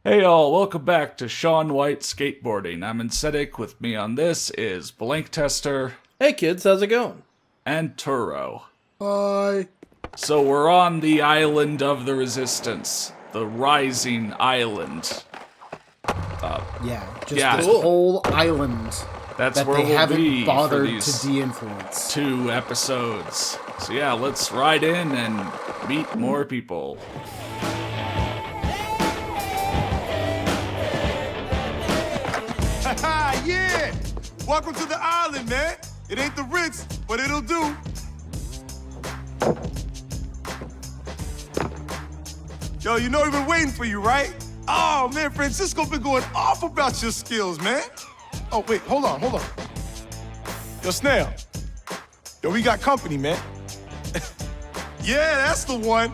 Hey all, welcome back to Shaun White Skateboarding. I'm Incetic. With me on this is Blank Tester Hey kids, how's it going? and Turo. Hi. So we're on the island of the Resistance, the Rising Island. Just Yeah. this Cool. whole island That's that where they we'll haven't be for bothered to these de-influence. 2 episodes. So yeah, let's ride in and meet more people. Yeah! Welcome to the island, man. It ain't the Ritz, but it'll do. Yo, you know we've been waiting for you, right? Oh, man, Francisco been going off about your skills, man. Oh, wait, hold on. Yo, Snail. Yo, we got company, man. Yeah, that's the one.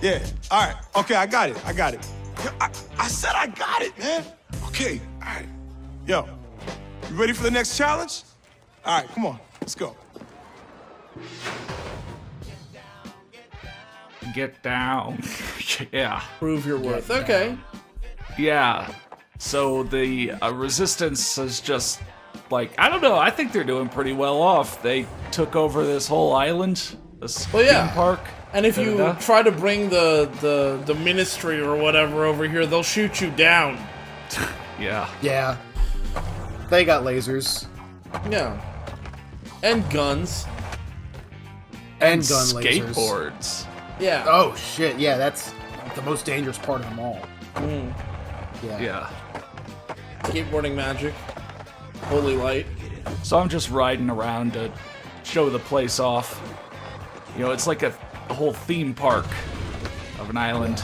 Yeah, all right. Okay, I got it. Yo, I said I got it, man. Okay, all right. Yo, you ready for the next challenge? All right, come on, let's go. Get down. Yeah. Prove your worth. Okay. Yeah. So the Resistance is just like, I don't know, I think they're doing pretty well off. They took over this whole island, this Well, yeah. theme park. And if you Da-da-da. try to bring the ministry or whatever over here, they'll shoot you down. Yeah. Yeah. They got lasers. Yeah. And guns. And gun lasers. Skateboards. Yeah. Oh, shit. Yeah, that's the most dangerous part of them all. Yeah. Yeah. Skateboarding magic. Holy light. So I'm just riding around to show the place off. You know, it's like a whole theme park of an island.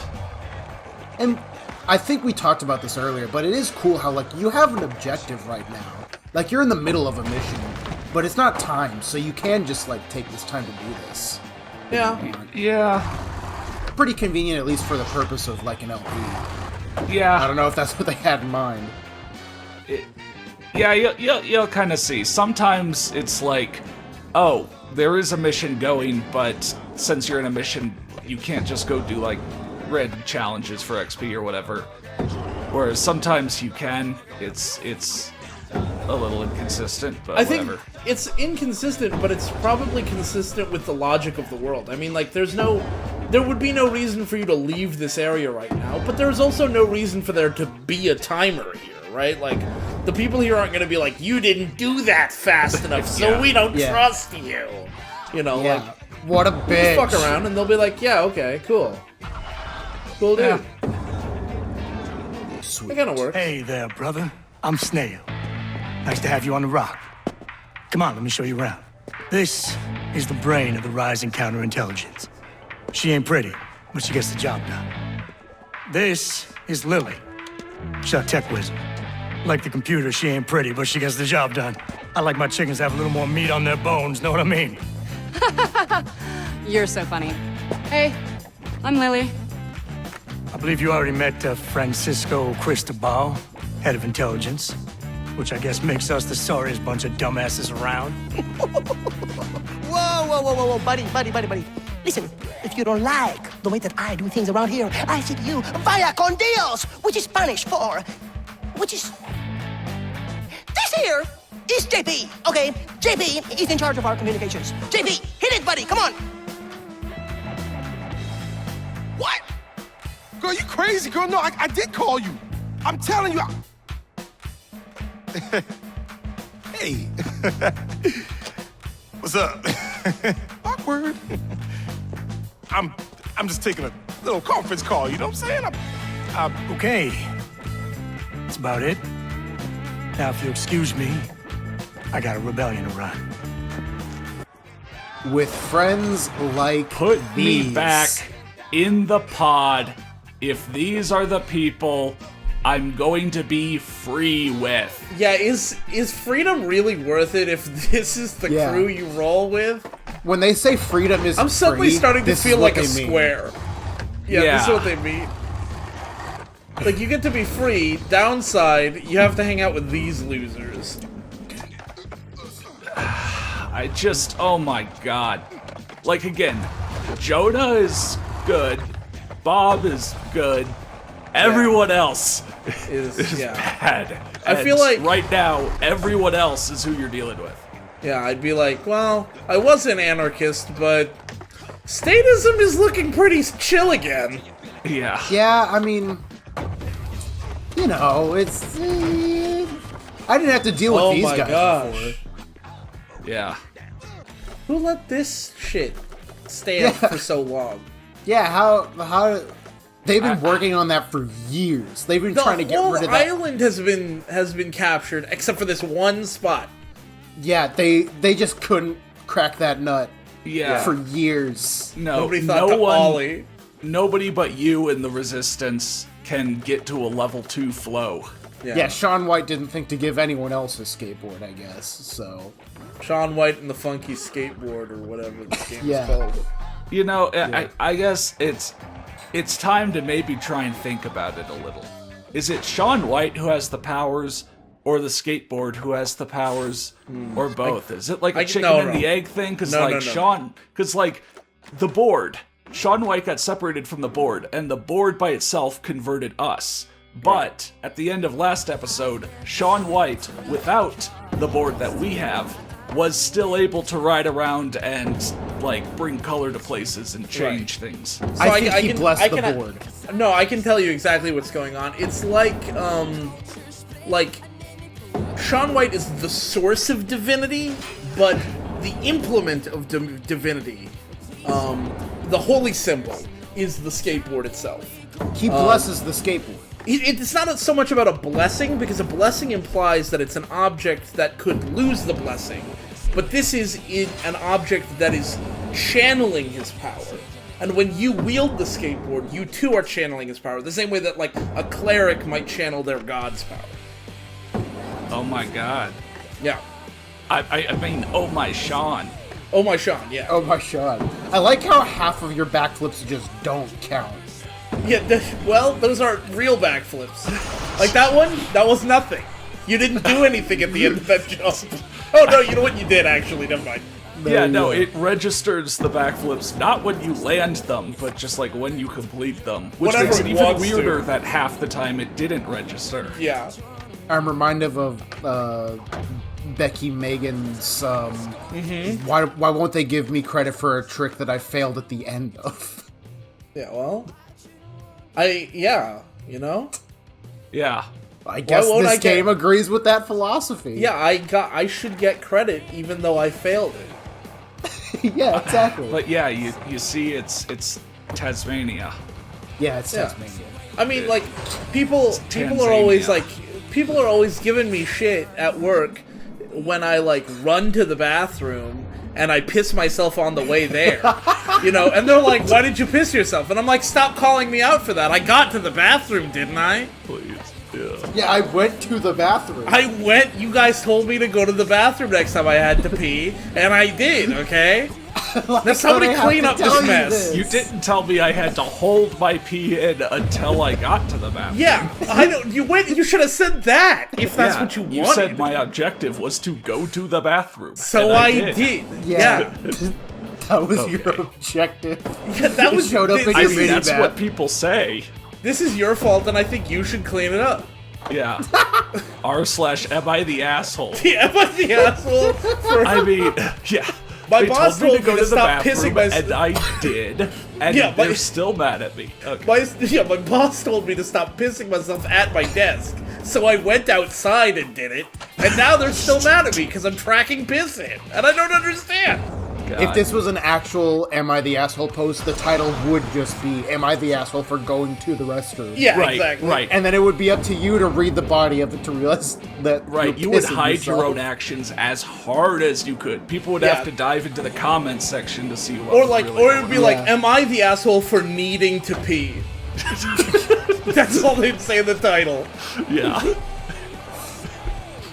And I think we talked about this earlier, but it is cool how, like, you have an objective right now. Like, you're in the middle of a mission, but it's not timed, so you can just, like, take this time to do this. Yeah. Yeah. Pretty convenient, at least for the purpose of, like, an LP. I Yeah. don't know if that's what they had in mind. Yeah, you'll kind of see. Sometimes it's like, oh, there is a mission going, but since you're in a mission, you can't just go do, like, red challenges for XP or whatever. Whereas sometimes you can. It's a little inconsistent, but I think whatever. it's inconsistent, but it's probably consistent with the logic of the world. I mean, like, there would be no reason for you to leave this area right now, but there's also no reason for there to be a timer here, right? Like, the people here aren't going to be like, you didn't do that fast enough, so Yeah. we don't Yeah. trust you. You know, Yeah. like, What a just bitch. fuck around, and they'll be like, yeah, okay, cool. Cool dude. Yeah. Sweet. It kind of works. Hey there, brother. I'm Snail. Nice to have you on the rock. Come on, let me show you around. This is the brain of the Rising Counterintelligence. She ain't pretty, but she gets the job done. This is Lily. She's our tech wizard. Like the computer, she ain't pretty, but she gets the job done. I like my chickens to have a little more meat on their bones, know what I mean? You're so funny. Hey, I'm Lily. I believe you already met Francisco Cristobal, head of intelligence, which I guess makes us the sorriest bunch of dumbasses around. Whoa, buddy. Listen, if you don't like the way that I do things around here, I say to you, vaya con Dios, which is Spanish for, this here is JP, okay? JP is in charge of our communications. JP, hit it, buddy, come on. What? Girl, you crazy, girl. No, I did call you. I'm telling you. Hey. What's up? Awkward. I'm just taking a little conference call, you know what I'm saying? Okay. That's about it. Now, if you'll excuse me, I got a rebellion to run. With friends like Put these. me back in the pod. If these are the people I'm going to be free with. Yeah, is freedom really worth it if this is the Yeah. crew you roll with? When they say freedom is I'm suddenly free, starting to this is feel what like a they mean. square. Yeah, this is Yeah. what they mean. Like, you get to be free. Downside, you have to hang out with these losers. Oh my god. Like, again, Jonah is good, Bob is good, Everyone else is bad. I feel like right now, everyone else is who you're dealing with. Yeah, I'd be like, well, I was an anarchist, but statism is looking pretty chill again. Yeah. Yeah, I mean, you know, it's. I didn't have to deal with these guys before. Yeah. Who let this shit stand for so long? Yeah, how they've been working on that for years. They've been trying to get rid of that. The whole island has been captured, except for this one spot. Yeah, they just couldn't crack that nut. Yeah. For years. Nobody thought to ollie. Nobody but you and the Resistance can get to a level 2 flow. Yeah, Shaun White didn't think to give anyone else a skateboard, I guess, so... Shaun White and the Funky Skateboard, or whatever the game is called. You know, I guess it's time to maybe try and think about it a little. Is it Shaun White who has the powers, or the skateboard who has the powers, or both? Is it like a chicken and the egg thing? Because the board, Shaun White got separated from the board, and the board by itself converted us. But at the end of last episode, Shaun White, without the board that we have, was still able to ride around and like bring color to places and change things. So I think he blessed the board. No, I can tell you exactly what's going on. It's like Shaun White is the source of divinity, but the implement of divinity, the holy symbol, is the skateboard itself. He blesses the skateboard. It's not so much about a blessing, because a blessing implies that it's an object that could lose the blessing. But this is an object that is channeling his power. And when you wield the skateboard, you too are channeling his power. The same way that, like, a cleric might channel their god's power. Oh my god. Yeah. I mean, oh my Shaun. Oh my Shaun, yeah. Oh my Shaun. I like how half of your backflips just don't count. Yeah, well, those aren't real backflips. Like that one, that was nothing. You didn't do anything at the end of that jump. Oh no, you know what you did actually, never mind. No, it registers the backflips not when you land them, but just like when you complete them. Which Whatever makes it it even wants weirder to. that half the time it didn't register. Yeah. I'm reminded of Becky Megan's why won't they give me credit for a trick that I failed at the end of? Yeah, well, you know? Yeah. I guess this game agrees with that philosophy. Yeah, I should get credit even though I failed it. Yeah, exactly. But yeah, you see it's Tasmania. Yeah, it's Tasmania. I mean, like, people are always giving me shit at work when I, like, run to the bathroom and I piss myself on the way there. You know, and they're like, why did you piss yourself? And I'm like, stop calling me out for that. I got to the bathroom, didn't I? Please. Yeah. Yeah, I went to the bathroom. You guys told me to go to the bathroom next time I had to pee, and I did, okay? Now somebody clean up this mess. You didn't tell me I had to hold my pee in until I got to the bathroom. Yeah, I know. You should have said that if that's what you wanted. You said my objective was to go to the bathroom. So I did. Yeah. That was your objective. Yeah, that was showed up in your mini that's what people say. This is your fault, and I think you should clean it up. Yeah. r/am I the asshole? Yeah, am I the asshole? I mean, yeah. My they boss told me to go to the stop bathroom, pissing myself. and I did, and they're still mad at me. Okay. My boss told me to stop pissing myself at my desk, so I went outside and did it, and now they're still mad at me because I'm tracking piss in, and I don't understand. God. If this was an actual Am I the Asshole post, the title would just be Am I the Asshole for going to the restroom? Yeah, right, exactly. Right. And then it would be up to you to read the body of it to realize that you would hide your own actions as hard as you could. People would have to dive into the comments section to see what or it would be like, am I the asshole for needing to pee? That's all they'd say in the title. Yeah.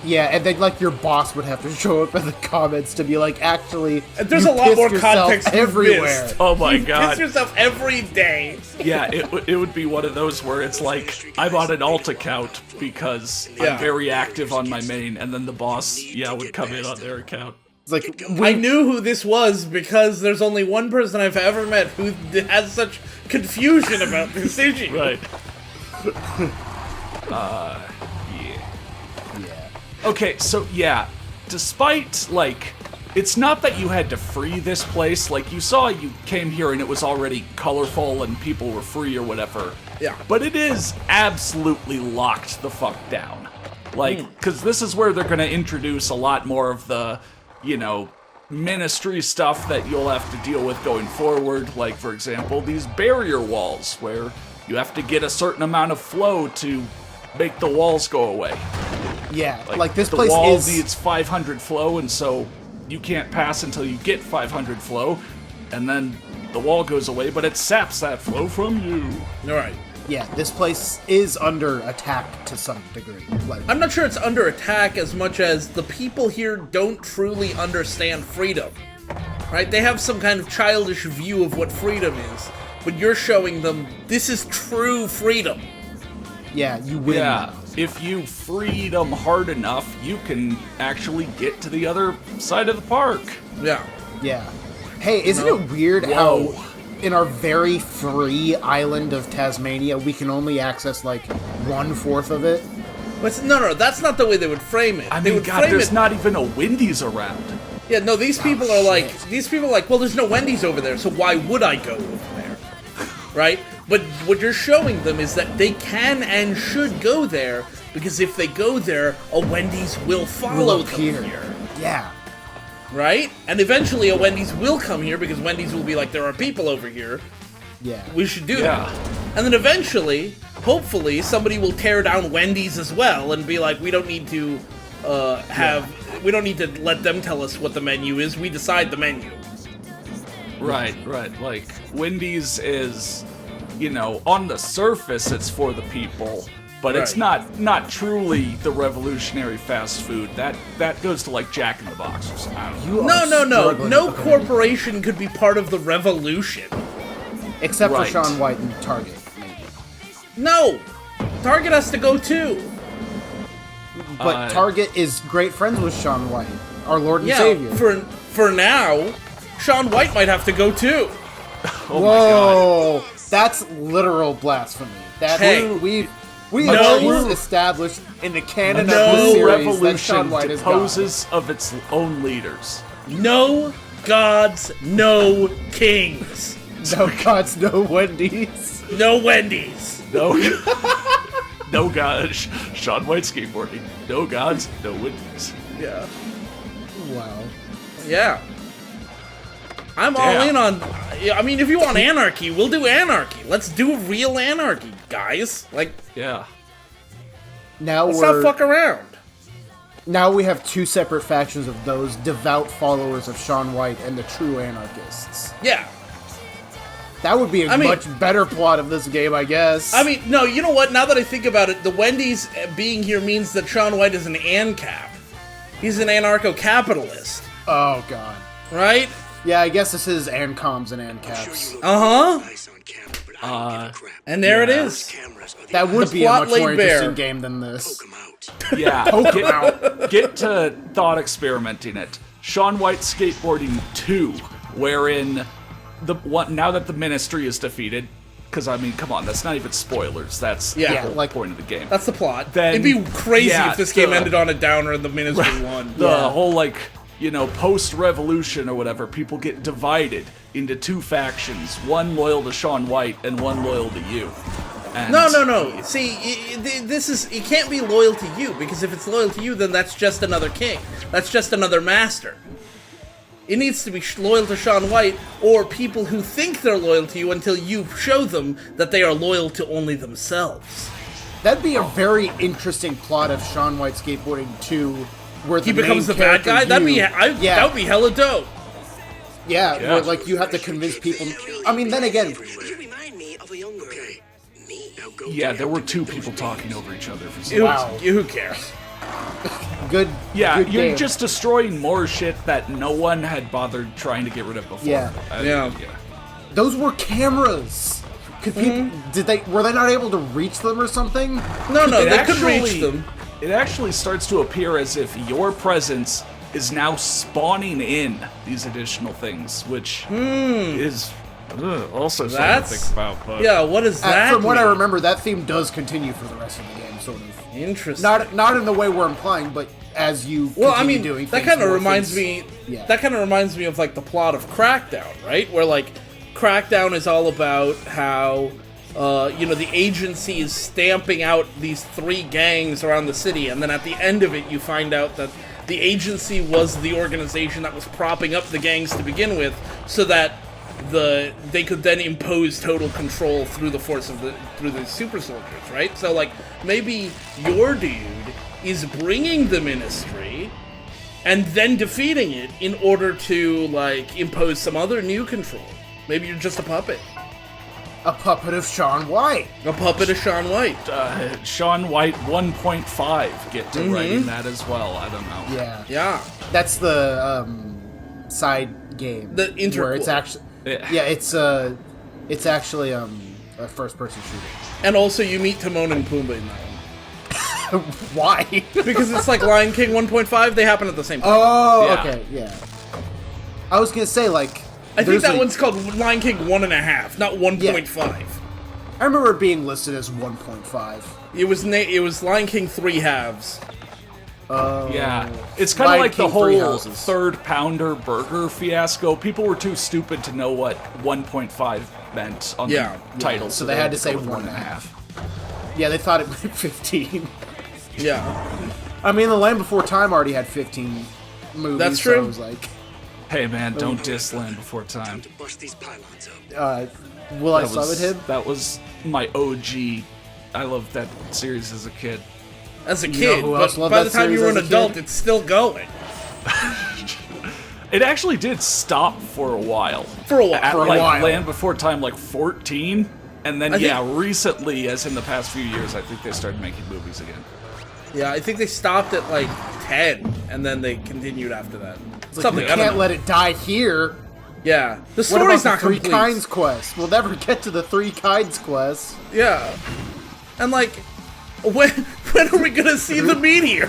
Yeah, and then like your boss would have to show up in the comments to be like, actually, there's a lot more context everywhere. Oh my you god. Piss yourself every day. Yeah, it would be one of those where it's like, I'm on an alt account because I'm very active on my main, and then the boss, would come in on their account. It's like, I knew who this was because there's only one person I've ever met who has such confusion about this issue. Right. Yeah. Okay, so yeah, despite, like, it's not that you had to free this place. Like, you saw you came here and it was already colorful and people were free or whatever. Yeah. But it is absolutely locked the fuck down. Like, because this is where they're going to introduce a lot more of the, you know, ministry stuff that you'll have to deal with going forward. Like, for example, these barrier walls where you have to get a certain amount of flow to make the walls go away. Yeah, like this the place wall is... needs 500 flow, and so you can't pass until you get 500 flow, and then the wall goes away, but it saps that flow from you. All right. Yeah, this place is under attack to some degree. Like, I'm not sure it's under attack as much as the people here don't truly understand freedom. Right? They have some kind of childish view of what freedom is, but you're showing them this is true freedom. yeah, you win. Yeah, if you free them hard enough, you can actually get to the other side of the park. Yeah. Yeah. Hey, isn't it weird Whoa. how in our very free island of Tasmania, we can only access like 1/4 of it? But no, that's not the way they would frame it. I They mean, would God, frame there's it. not even a Wendy's around. Yeah, no, these people are like, well, there's no Wendy's over there, so why would I go over there? Right? But what you're showing them is that they can and should go there, because if they go there, a Wendy's will follow them here. Yeah. Right? And eventually a Wendy's will come here, because Wendy's will be like, there are people over here, Yeah. we should do Yeah. that. And then eventually, hopefully, somebody will tear down Wendy's as well, and be like, we don't need to we don't need to let them tell us what the menu is, we decide the menu. Right. Like, Wendy's is, you know, on the surface it's for the people, but it's not truly the revolutionary fast food. That goes to, like, Jack in the Box or something. I don't know. You are No. struggling No with the- corporation could be part of the revolution. Except Right. for Shaun White and Target, maybe. No! Target has to go too. But Target is great friends with Shaun White, our Lord and Yeah, Savior. for now, Shaun White might have to go too. Whoa, that's literal blasphemy. That Hey. we No. have always established in the canon No of the series that Revolution Shaun White is God. deposes of its own leaders. No gods, no kings. No gods, no Wendy's. No Wendy's. No, no gods. Shaun White skateboarding. No gods, no Wendy's. Yeah. Wow. Yeah. I'm all Damn. in on... I mean, if you want anarchy, we'll do anarchy. Let's do real anarchy, guys. Like, Yeah. Now let's not fuck around. Now we have two separate factions of those devout followers of Shaun White and the true anarchists. Yeah. That would be a I mean- much better plot of this game, I guess. I mean, no, you know what? Now that I think about it, the Wendy's being here means that Shaun White is an ANCAP. He's an anarcho-capitalist, oh god. right? Yeah, I guess this is ANCOMs and ANCAPs. And there it Yeah. is. That would The be a plot much laid more bare. interesting game than this. Yeah. Get to thought experimenting it. Shaun White Skateboarding 2, wherein now that the Ministry is defeated, because I mean, come on, that's not even spoilers. That's Yeah. the whole like- point of the game. That's the plot. Then- It'd be crazy yeah, if this game the- ended on a downer and the Ministry won. The whole, like, you know, post-revolution or whatever, people get divided into two factions, one loyal to Shaun White and one loyal to you. And No. See, this is... It can't be loyal to you, because if it's loyal to you, then that's just another king. That's just another master. It needs to be loyal to Shaun White, or people who think they're loyal to you until you show them that they are loyal to only themselves. That'd be a very interesting plot of Shaun White Skateboarding 2, where He the becomes the main bad character, guy? That yeah, would be hella dope. yeah, Yeah. where like you have to convince people. I mean, then again, You remind me of a younger me. Now go Yeah, there were two people talking over each other for some Who, Wow. who cares? good. Yeah, good you're game. just destroying more shit that no one had bothered trying to get rid of before. Yeah. Yeah. Those were cameras. Could people? Were they not able to reach them or something? No, It they could actually- reach them. It actually starts to appear as if your presence is now spawning in these additional things, which is Also something to That's think about. But yeah. What is that? From what I mean? remember, that theme does continue for the rest of the game, sort of. Interesting. Not in the way we're implying, but as you Well, I continue mean, doing that things, kind of more reminds things- me. Yeah. That kind of reminds me of like the plot of Crackdown, right? Where like Crackdown is all about how the agency is stamping out these 3 gangs around the city, and then at the end of it, you find out that the agency was the organization that was propping up the gangs to begin with, so that they could then impose total control through the force of through the super soldiers, right? So like maybe your dude is bringing the Ministry and then defeating it in order to like impose some other new control. Maybe you're just a puppet. A puppet of Shaun White. A puppet of Shaun White. Shaun White 1.5 get to writing that as well. I don't know. Yeah. Yeah. That's the side game. The interquel. Where it's actually it's actually a first-person shooter. And also you meet Timon and Pumbaa in that one. Why? Because it's like Lion King 1.5, they happen at the same time. Oh, Yeah. okay, yeah. I was gonna say like. I think that there's one's called Lion King 1.5, not 1.5. I remember it being listed as 1.5. It was Lion King 3 halves. Yeah, it's kind of Lion like the King Three whole Houses. third pounder burger fiasco. People were too stupid to know what 1.5 meant on Yeah. the title, so they had to say go with 1.5. Yeah, they thought it meant 15. Yeah. I mean, The Land Before Time already had 15 movies. That's So true. it was like, Hey man, don't diss Land Before Time. will I sub at him? That was my OG. I loved that series as a kid. As a know kid, who but else loved by that the time you were series an as a adult, kid? it's still going. It actually did stop for a while. For a while. At For a like while. Land Before Time, like 14, and then I think- recently, as in the past few years, I think they started making movies again. Yeah, I think they stopped at like 10, and then they continued after that. Something, We I don't can't know. let it die here. Yeah. The What story's about not the Three complete. Kinds quest? We'll never get to the Three Kinds quest. Yeah. And like, when are we gonna see the meteor?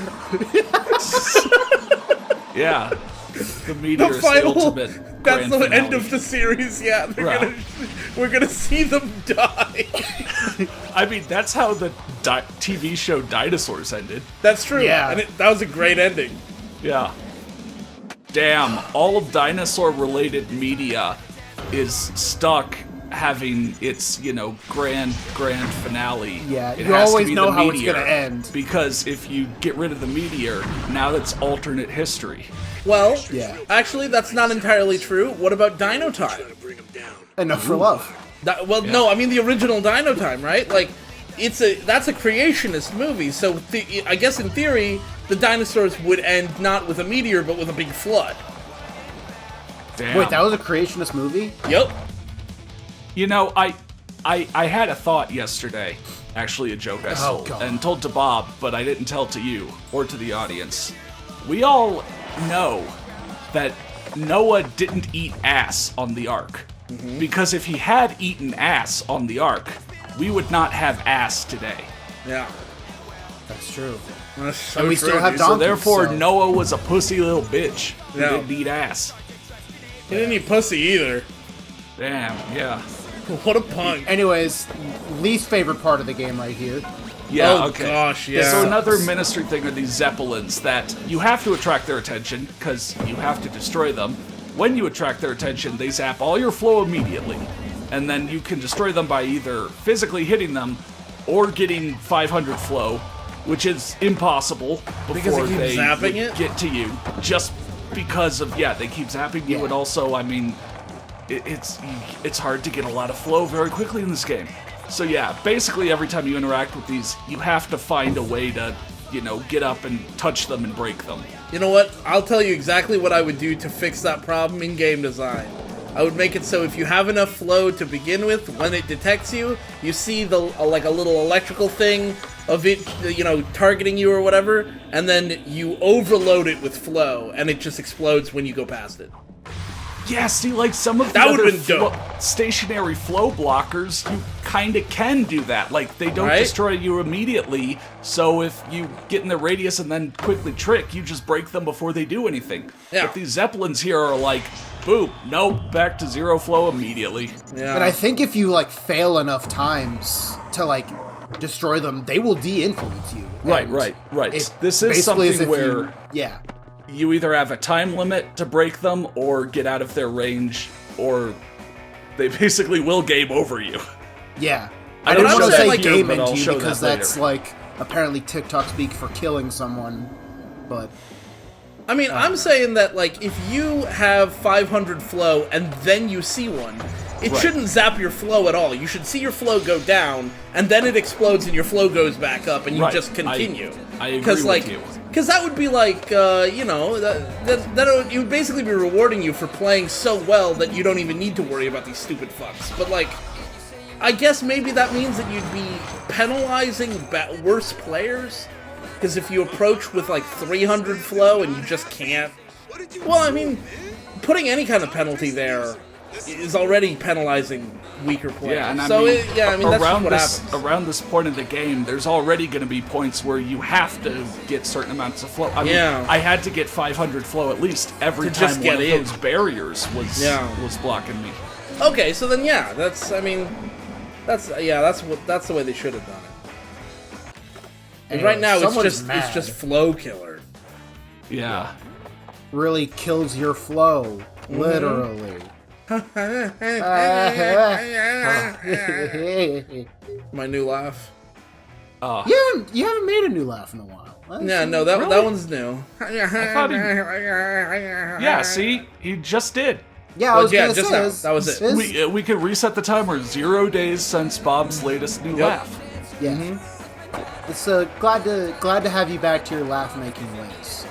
Yeah, the meteor The is the final. ultimate That's grand the finale. end of the series. Yeah, Right. we're gonna see them die. I mean, that's how the TV show Dinosaurs ended. That's true. Yeah. And that was a great ending. Yeah. Damn, all dinosaur-related media is stuck having its, grand finale. Yeah, It you has to always be know the how it's meteor, gonna end. Because if you get rid of the meteor, now that's alternate history. Well, Yeah. actually, that's not entirely true. What about Dino Time? Enough for love. No, I mean the original Dino Time, right? Like, that's a creationist movie. So I guess in theory, the dinosaurs would end not with a meteor, but with a big flood. Damn. Wait, that was a creationist movie? Yep. I had a thought yesterday, actually a joke I stole, God. and told to Bob, but I didn't tell to you or to the audience. We all know that Noah didn't eat ass on the Ark. Because if he had eaten ass on the Ark, we would not have ass today. Yeah. That's true. That's so And we true, still have dude. donkeys. So therefore, so- Noah was a pussy little bitch who Yeah. didn't eat ass. He didn't eat pussy either. Damn, yeah. What a punk. Anyways, least favorite part of the game right here. Yeah, Oh, okay. gosh, yeah. So another ministry thing are these zeppelins that you have to attract their attention because you have to destroy them. When you attract their attention, they zap all your flow immediately. And then you can destroy them by either physically hitting them or getting 500 flow, which is impossible Because before they keep they zapping would it? get to you. Just because of, they keep zapping you, Yeah. and also, I mean, it's hard to get a lot of flow very quickly in this game. So yeah, basically every time you interact with these, you have to find a way to, get up and touch them and break them. You know what? I'll tell you exactly what I would do to fix that problem in game design. I would make it so if you have enough flow to begin with, when it detects you, you see like a little electrical thing of it, targeting you or whatever, and then you overload it with flow, and it just explodes when you go past it. Yeah, see, like some of the That would've other been dope. stationary flow blockers, you kind of can do that. Like, they don't Right? destroy you immediately, so if you get in the radius and then quickly trick, you just break them before they do anything. Yeah. But these Zeppelins here are like, boom, nope, back to zero flow immediately. Yeah. And I think if you like fail enough times to like destroy them, they will de-influence you. Right. And This is basically as something if where you you either have a time limit to break them or get out of their range, or they basically will game over you. Yeah. I I don't don't show want to that say here, game but I'll into show you because that that's later. like apparently TikTok speak for killing someone, but I mean, I'm saying that, like, if you have 500 flow and then you see one, it shouldn't zap your flow at all. You should see your flow go down, and then it explodes and your flow goes back up, and you just continue. I agree with you. Because that would be like, you know, it would basically be rewarding you for playing so well that you don't even need to worry about these stupid fucks. But, like, I guess maybe that means that you'd be penalizing worse players? Because if you approach with like 300 flow and you just can't... Well, I mean, putting any kind of penalty there is already penalizing weaker players. Yeah, and that's around just what happens. around this point of the game, there's already going to be points where you have to get certain amounts of flow. I mean, I had to get 500 flow at least every To time just one get of in. those barriers was blocking me. Okay, so then that's the way they should have done it. And right now it's just flow killer. Yeah. really kills your flow. Literally. My new laugh. You haven't made a new laugh in a while. Yeah, no, that one's new. I thought yeah, see? He just did. Yeah, I was gonna just say, now. his- That was it. his- We could reset the timer 0 days since Bob's latest new laugh. Yeah. It's glad to have you back to your laugh making ways.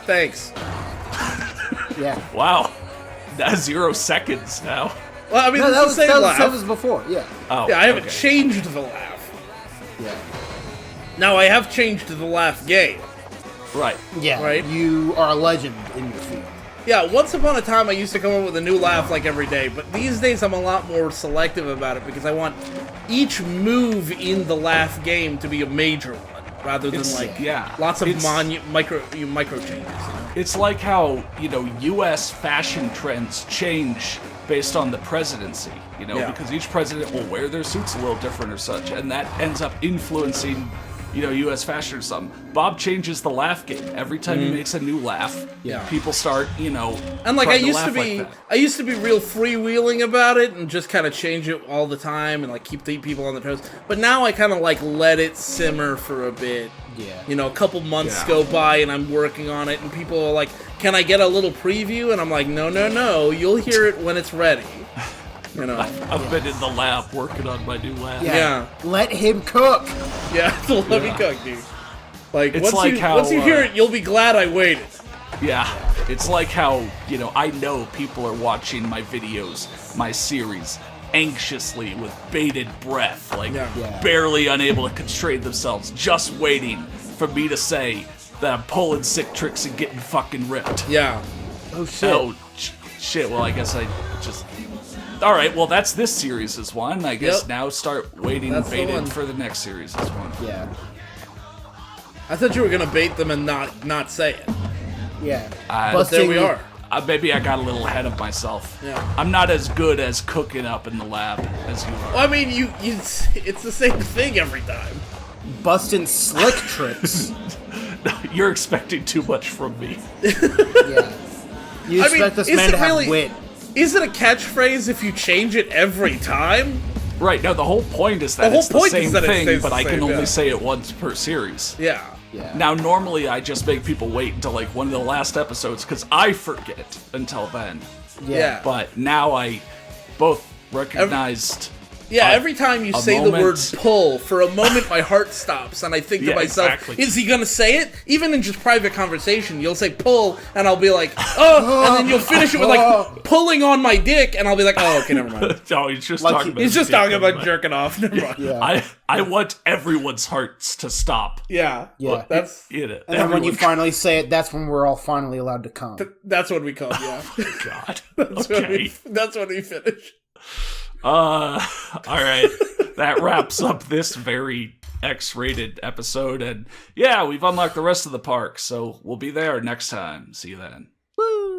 Thanks. Yeah. Wow. That's 0 seconds now. Well, I mean, No, this that is the same laugh. that was before. Yeah. Oh, Yeah, I haven't okay. changed the laugh. Yeah. Now I have changed the laugh game. Right. Yeah. Right? You are a legend in your field. Yeah, once upon a time I used to come up with a new laugh like every day, but these days I'm a lot more selective about it because I want each move in the laugh game to be a major one, rather than lots of micro changes. You know? It's like how, U.S. fashion trends change based on the presidency, because each president will wear their suits a little different or such, and that ends up influencing, U.S. fashion or something. Bob changes the laugh game. Every time he makes a new laugh, people start, And like I trying used to laugh be, like that. I used to be real freewheeling about it and just kind of change it all the time and like keep the people on their toes. But now I kind of like let it simmer for a bit. Yeah. A couple months go by and I'm working on it and people are like, "Can I get a little preview?" And I'm like, "No, you'll hear it when it's ready." I've been in the lab working on my new laugh. Yeah. Let him cook. Yeah, so let me cook, dude. Like, It's like how, once you hear it, you'll be glad I waited. Yeah, it's like how, I know people are watching my videos, my series, anxiously with bated breath, like barely unable to constrain themselves, just waiting for me to say that I'm pulling sick tricks and getting fucking ripped. Yeah. Oh shit. Oh, shit, well, I guess I just... Alright, well, that's this series' one. I guess now start waiting That's the bated one. for the next series' one. Yeah. I thought you were gonna bait them and not say it. Yeah. But there we are. Maybe I got a little ahead of myself. Yeah. I'm not as good as cooking up in the lab as you are. Well, I mean, it's the same thing every time. Busting slick tricks. You're expecting too much from me. Yeah. You I mean, expect this is man it to have really- wit. Is it a catchphrase if you change it every time? Right, no, the whole point is that The whole it's the point same is that it thing, stays but the I can same, only yeah. say it once per series. Yeah. Yeah. Now, normally I just make people wait until like one of the last episodes because I forget until then. Yeah. But now I both recognized... Yeah, every time you a say the word moment. pull, for a moment my heart stops and I think to Yeah, myself, exactly. is he gonna say it? Even in just private conversation, you'll say pull and I'll be like, oh, and then you'll finish it with like pulling on my dick and I'll be like, oh, okay, never mind. Oh, he's just Like talking about... He's just dick, talking never about mind. jerking off. Never mind. Yeah. I want everyone's hearts to stop. Yeah. Yeah. That's You know, And then when you everyone- finally say it, that's when we're all finally allowed to come. that's what we call it, yeah. God. That's when Okay. that's when we finish. All right. That wraps up this very X-rated episode. And yeah, we've unlocked the rest of the park, so we'll be there next time. See you then. Woo!